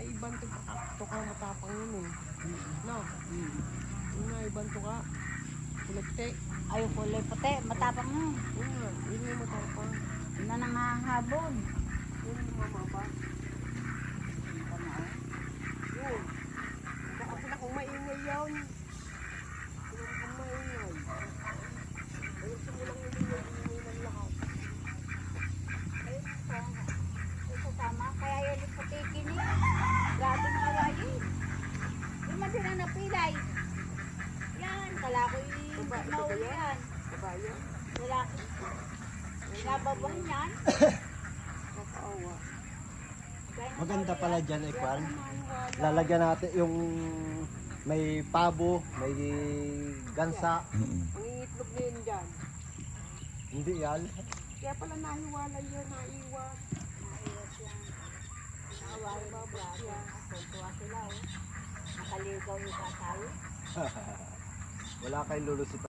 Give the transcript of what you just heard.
ibang tuka matapang yun eh. No? Yun nga, ibang tuka. Kulekte. Ay, kulay puti, matapang mo. Yun nga, yun nga matapang. Yun na nangahabon. Yun ang mamaba. Yun. Baka sila kung maingay yun. Kung maingay. Ayun simulang ingay ng lahat. Ayun, ito tama. Kaya yun yung patikin eh. Grabe ng kawayin. Yung man din ang napilay. Yan, kalakoy nauwi yan. Babayan. Lalaki. Nababang yan. Kakaawa. Maganda pala dyan eh, Kwan. Lalagyan natin yung may pabo, may gansa. Ang iitlog na yun dyan. Hindi yan. Kaya pala nahiwalay yun, naiwas. Naiwas yan. Nakawari ba, grabe. Tuwa sila oh. Nakaligaw yung kasal. Wala kayong lulusit.